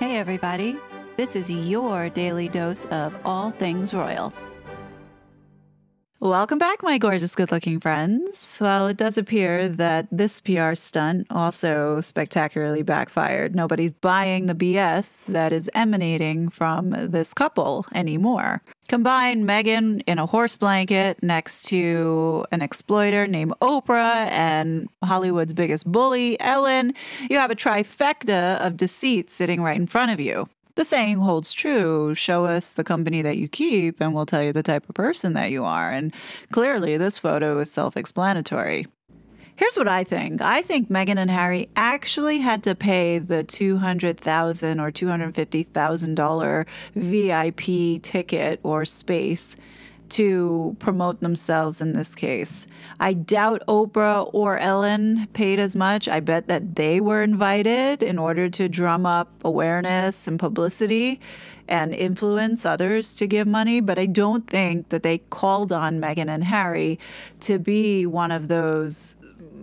Hey everybody, this is your daily dose of all things royal. Welcome back, my gorgeous good-looking friends. Well, it does appear that this PR stunt also spectacularly backfired. Nobody's buying the BS that is emanating from this couple anymore. Combine Meghan in a horse blanket next to an exploiter named Oprah and Hollywood's biggest bully, Ellen. You have a trifecta of deceit sitting right in front of you. The saying holds true, show us the company that you keep and we'll tell you the type of person that you are. And clearly this photo is self-explanatory. Here's what I think. I think Meghan and Harry actually had to pay the $200,000 or $250,000 VIP ticket or space to promote themselves in this case. I doubt Oprah or Ellen paid as much. I bet that they were invited in order to drum up awareness and publicity and influence others to give money. But I don't think that they called on Meghan and Harry to be one of those,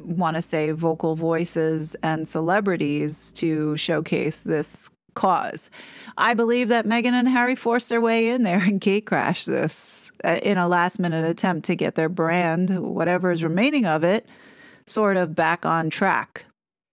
want to say, vocal voices and celebrities to showcase this cause. I believe that Meghan and Harry forced their way in there and gatecrashed this in a last-minute attempt to get their brand, whatever is remaining of it, sort of back on track.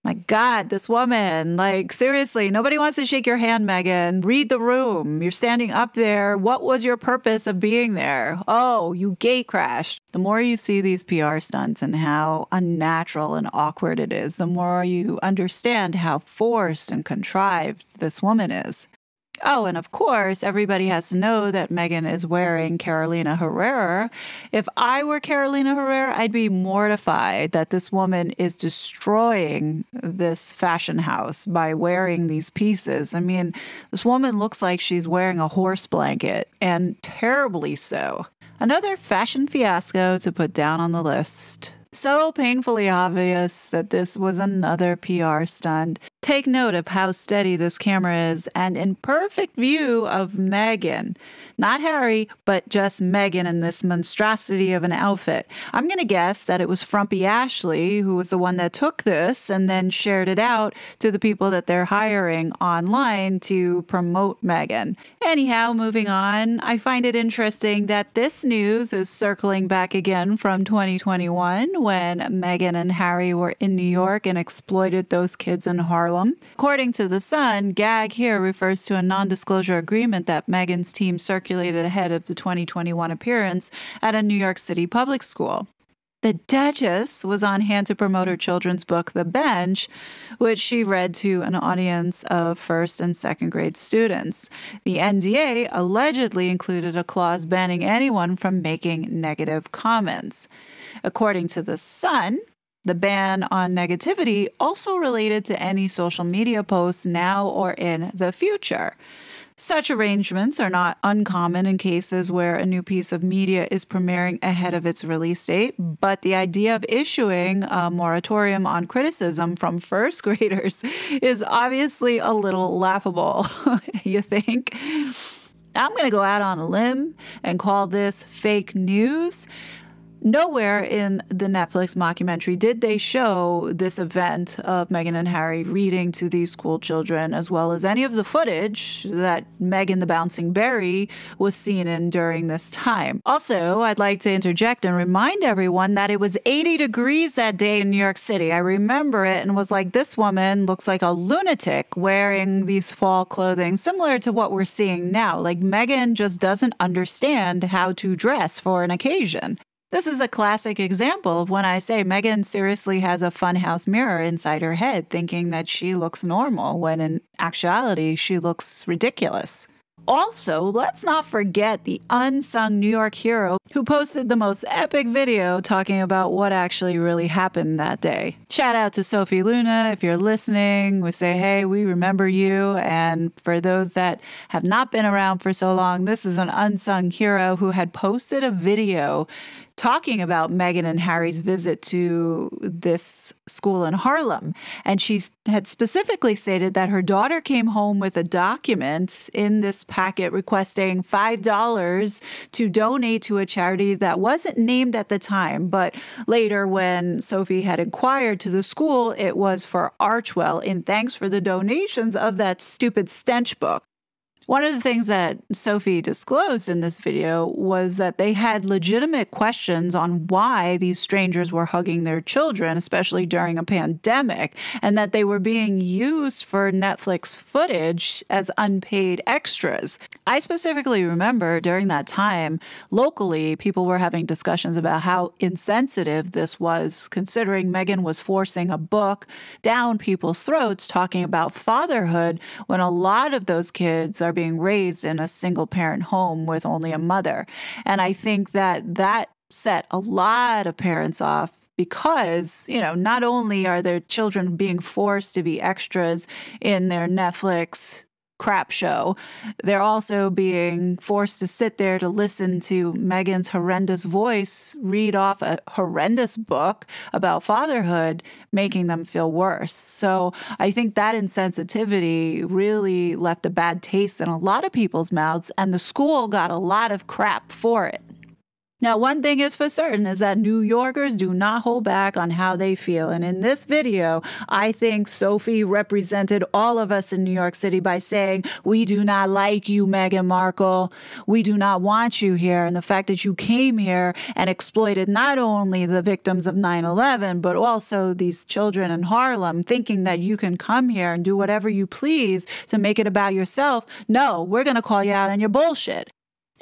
My God, this woman, like, seriously, nobody wants to shake your hand, Meghan. Read the room. You're standing up there. What was your purpose of being there? Oh, you gatecrashed. The more you see these PR stunts and how unnatural and awkward it is, the more you understand how forced and contrived this woman is. Oh, and of course, everybody has to know that Meghan is wearing Carolina Herrera. If I were Carolina Herrera, I'd be mortified that this woman is destroying this fashion house by wearing these pieces. I mean, this woman looks like she's wearing a horse blanket, and terribly so. Another fashion fiasco to put down on the list. So painfully obvious that this was another PR stunt. Take note of how steady this camera is and in perfect view of Meghan. Not Harry, but just Meghan in this monstrosity of an outfit. I'm going to guess that it was Frumpy Ashley who was the one that took this and then shared it out to the people that they're hiring online to promote Meghan. Anyhow, moving on, I find it interesting that this news is circling back again from 2021 when Meghan and Harry were in New York and exploited those kids in Harlem. According to The Sun, gag here refers to a non-disclosure agreement that Meghan's team circulated ahead of the 2021 appearance at a New York City public school. The Duchess was on hand to promote her children's book, The Bench, which she read to an audience of first and second grade students. The NDA allegedly included a clause banning anyone from making negative comments. According to The Sun, the ban on negativity also related to any social media posts now or in the future. Such arrangements are not uncommon in cases where a new piece of media is premiering ahead of its release date, but the idea of issuing a moratorium on criticism from first graders is obviously a little laughable, you think? I'm going to go out on a limb and call this fake news. Nowhere in the Netflix mockumentary did they show this event of Meghan and Harry reading to these school children, as well as any of the footage that Meghan the Bouncing Berry was seen in during this time. Also, I'd like to interject and remind everyone that it was 80 degrees that day in New York City. I remember it and was like, this woman looks like a lunatic wearing these fall clothing, similar to what we're seeing now. Like, Meghan just doesn't understand how to dress for an occasion. This is a classic example of when I say Meghan seriously has a funhouse mirror inside her head, thinking that she looks normal, when in actuality, she looks ridiculous. Also, let's not forget the unsung New York hero who posted the most epic video talking about what actually really happened that day. Shout out to Sophie Luna if you're listening. We say, hey, we remember you. And for those that have not been around for so long, this is an unsung hero who had posted a video talking about Meghan and Harry's visit to this school in Harlem. And she had specifically stated that her daughter came home with a document in this packet requesting $5 to donate to a charity that wasn't named at the time. But later, when Sophie had inquired to the school, it was for Archwell in thanks for the donations of that stupid stench book. One of the things that Sophie disclosed in this video was that they had legitimate questions on why these strangers were hugging their children, especially during a pandemic, and that they were being used for Netflix footage as unpaid extras. I specifically remember during that time, locally, people were having discussions about how insensitive this was, considering Meghan was forcing a book down people's throats talking about fatherhood when a lot of those kids are being raised in a single parent home with only a mother. And I think that set a lot of parents off because, not only are their children being forced to be extras in their Netflix crap show, they're also being forced to sit there to listen to Meghan's horrendous voice read off a horrendous book about fatherhood, making them feel worse. So I think that insensitivity really left a bad taste in a lot of people's mouths, and the school got a lot of crap for it. Now, one thing is for certain is that New Yorkers do not hold back on how they feel. And in this video, I think Sophie represented all of us in New York City by saying, we do not like you, Meghan Markle. We do not want you here. And the fact that you came here and exploited not only the victims of 9/11, but also these children in Harlem, thinking that you can come here and do whatever you please to make it about yourself. No, we're going to call you out on your bullshit.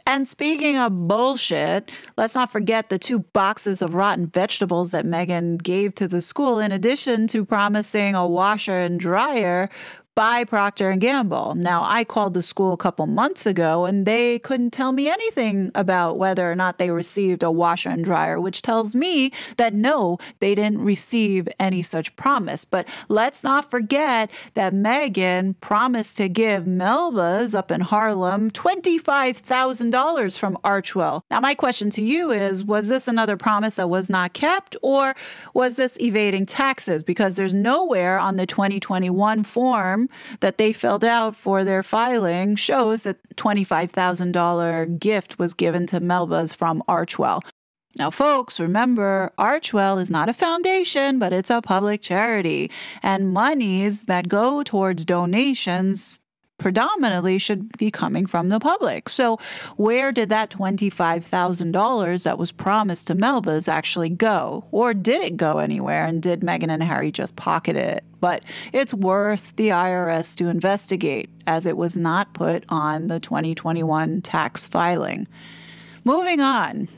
And speaking of bullshit, let's not forget the 2 boxes of rotten vegetables that Meghan gave to the school, in addition to promising a washer and dryer by Procter & Gamble. Now, I called the school a couple months ago, and they couldn't tell me anything about whether or not they received a washer and dryer, which tells me that no, they didn't receive any such promise. But let's not forget that Meghan promised to give Melba's up in Harlem $25,000 from Archwell. Now, my question to you is, was this another promise that was not kept, or was this evading taxes? Because there's nowhere on the 2021 form that they filled out for their filing shows that $25,000 gift was given to Melba's from Archwell. Now, folks, remember, Archwell is not a foundation, but it's a public charity, and monies that go towards donations predominantly should be coming from the public. So where did that $25,000 that was promised to Melba's actually go? Or did it go anywhere? And did Meghan and Harry just pocket it? But it's worth the IRS to investigate, as it was not put on the 2021 tax filing. Moving on.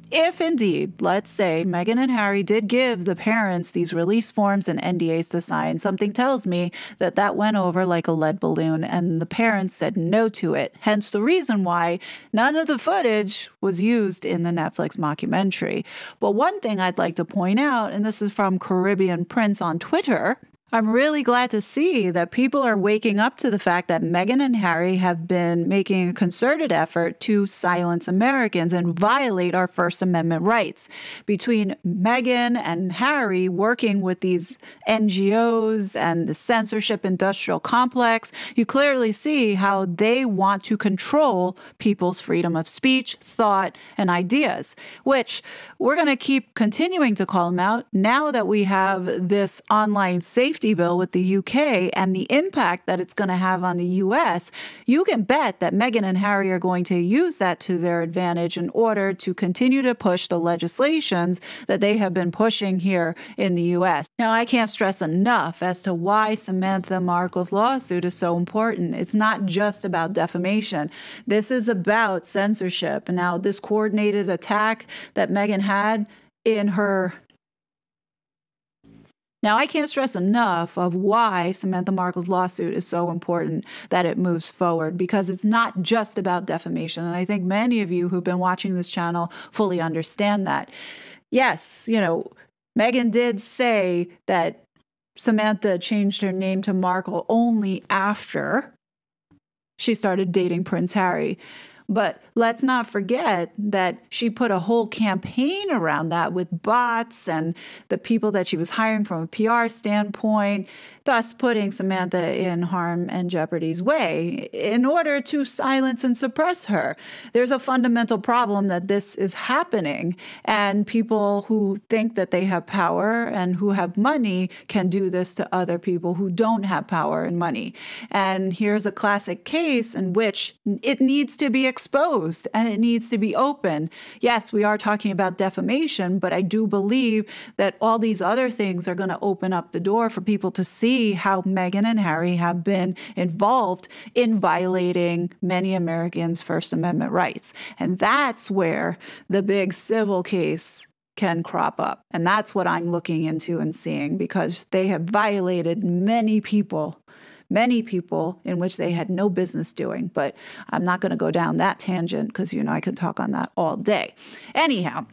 If indeed, let's say, Meghan and Harry did give the parents these release forms and NDAs to sign, something tells me that that went over like a lead balloon and the parents said no to it. Hence the reason why none of the footage was used in the Netflix mockumentary. But one thing I'd like to point out, and this is from Caribbean Prince on Twitter, I'm really glad to see that people are waking up to the fact that Meghan and Harry have been making a concerted effort to silence Americans and violate our First Amendment rights. Between Meghan and Harry working with these NGOs and the censorship industrial complex, you clearly see how they want to control people's freedom of speech, thought, and ideas, which we're going to keep continuing to call them out now that we have this online safety bill with the UK and the impact that it's going to have on the US. You can bet that Meghan and Harry are going to use that to their advantage in order to continue to push the legislations that they have been pushing here in the US. Now, I can't stress enough as to why Samantha Markle's lawsuit is so important. It's not just about defamation. This is about censorship. Now, this coordinated attack that Meghan had in her... Now, I can't stress enough of why Samantha Markle's lawsuit is so important that it moves forward, because it's not just about defamation. And I think many of you who've been watching this channel fully understand that. Yes, Meghan did say that Samantha changed her name to Markle only after she started dating Prince Harry. But let's not forget that she put a whole campaign around that with bots and the people that she was hiring from a PR standpoint, thus putting Samantha in harm and jeopardy's way in order to silence and suppress her. There's a fundamental problem that this is happening, and people who think that they have power and who have money can do this to other people who don't have power and money. And here's a classic case in which it needs to be exposed and it needs to be open. Yes, we are talking about defamation, but I do believe that all these other things are going to open up the door for people to see how Meghan and Harry have been involved in violating many Americans' First Amendment rights. And that's where the big civil case can crop up. And that's what I'm looking into and seeing, because they have violated many people in which they had no business doing. But I'm not going to go down that tangent because, I could talk on that all day. Anyhow,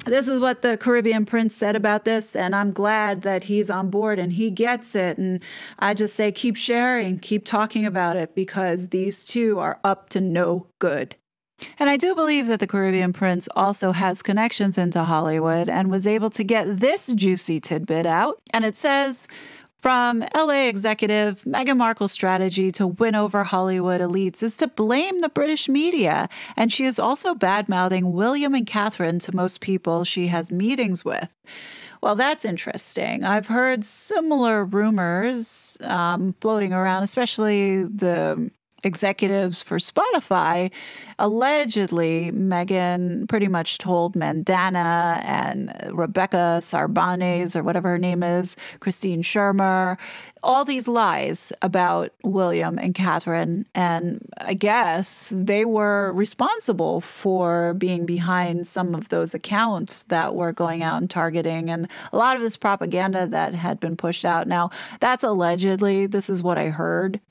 this is what the Caribbean Prince said about this, and I'm glad that he's on board and he gets it. And I just say keep sharing, keep talking about it, because these two are up to no good. And I do believe that the Caribbean Prince also has connections into Hollywood and was able to get this juicy tidbit out. And it says, from LA executive, Meghan Markle's strategy to win over Hollywood elites is to blame the British media. And she is also bad-mouthing William and Catherine to most people she has meetings with. Well, that's interesting. I've heard similar rumors floating around, especially the executives for Spotify. Allegedly, Meghan pretty much told Mandana and Rebecca Sarbanes, or whatever her name is, Christine Shermer, all these lies about William and Catherine. And I guess they were responsible for being behind some of those accounts that were going out and targeting, and a lot of this propaganda that had been pushed out. Now, that's allegedly, this is what I heard.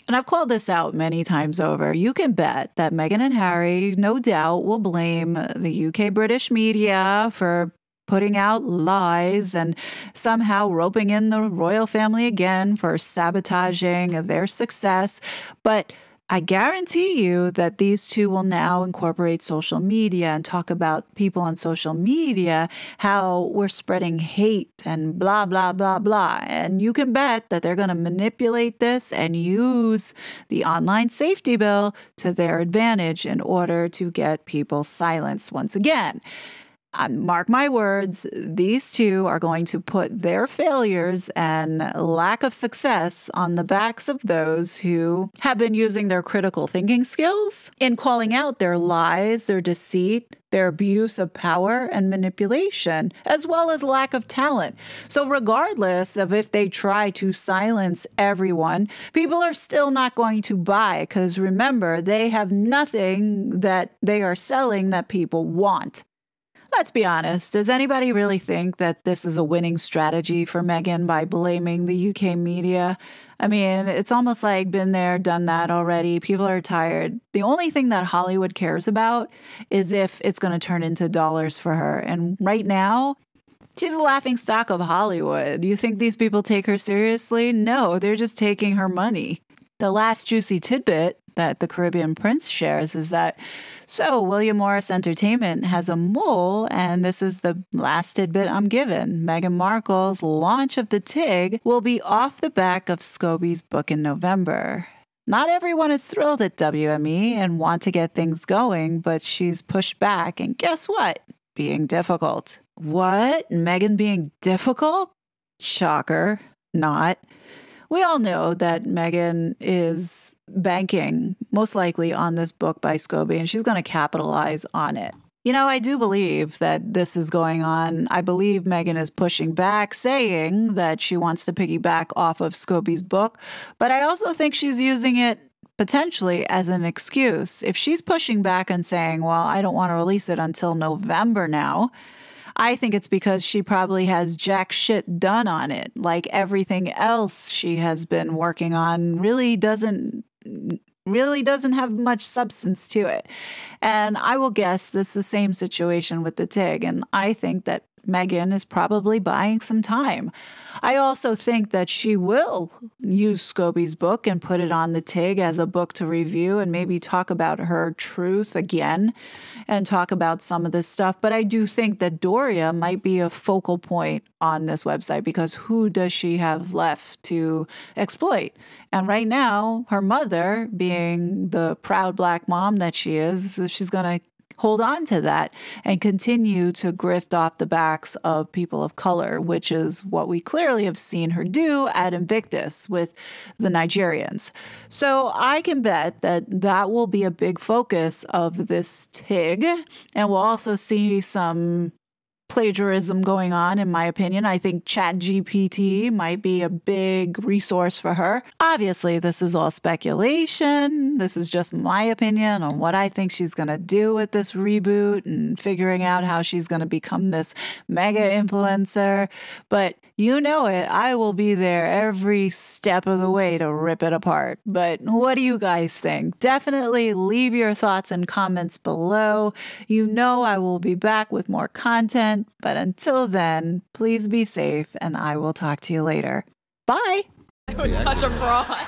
And I've called this out many times over. You can bet that Meghan and Harry, no doubt, will blame the UK British media for putting out lies and somehow roping in the royal family again for sabotaging their success. But I guarantee you that these two will now incorporate social media and talk about people on social media, how we're spreading hate and blah, blah, blah, blah. And you can bet that they're going to manipulate this and use the online safety bill to their advantage in order to get people silenced once again. Mark my words, these two are going to put their failures and lack of success on the backs of those who have been using their critical thinking skills in calling out their lies, their deceit, their abuse of power and manipulation, as well as lack of talent. So regardless of if they try to silence everyone, people are still not going to buy, because remember, they have nothing that they are selling that people want. Let's be honest, does anybody really think that this is a winning strategy for Meghan by blaming the UK media? I mean, it's almost like been there, done that already. People are tired. The only thing that Hollywood cares about is if it's going to turn into dollars for her. And right now, she's a laughingstock of Hollywood. You think these people take her seriously? No, they're just taking her money. The last juicy tidbit that the Caribbean Prince shares is that, so William Morris Entertainment has a mole, and this is the last tidbit I'm given. Meghan Markle's launch of the TIG will be off the back of Scobie's book in November. Not everyone is thrilled at WME and want to get things going, but she's pushed back, and guess what? Being difficult. What? Meghan being difficult? Shocker. Not. We all know that Meghan is banking, most likely, on this book by Scobie, and she's going to capitalize on it. I do believe that this is going on. I believe Meghan is pushing back, saying that she wants to piggyback off of Scobie's book, but I also think she's using it potentially as an excuse. If she's pushing back and saying, well, I don't want to release it until November now, I think it's because she probably has jack shit done on it. Like everything else she has been working on really doesn't have much substance to it. And I will guess this is the same situation with the TIG. And I think that Meghan is probably buying some time. I also think that she will use Scobie's book and put it on the TIG as a book to review and maybe talk about her truth again and talk about some of this stuff. But I do think that Doria might be a focal point on this website because who does she have left to exploit? And right now, her mother, being the proud Black mom that she is, she's going to hold on to that and continue to grift off the backs of people of color, which is what we clearly have seen her do at Invictus with the Nigerians. So I can bet that that will be a big focus of this TIG, and we'll also see some plagiarism going on, in my opinion. I think ChatGPT might be a big resource for her. Obviously, this is all speculation. This is just my opinion on what I think she's going to do with this reboot and figuring out how she's going to become this mega influencer. But you know it, I will be there every step of the way to rip it apart. But what do you guys think? Definitely leave your thoughts and comments below. You know I will be back with more content, but until then, please be safe and I will talk to you later. Bye! It was such a fraud.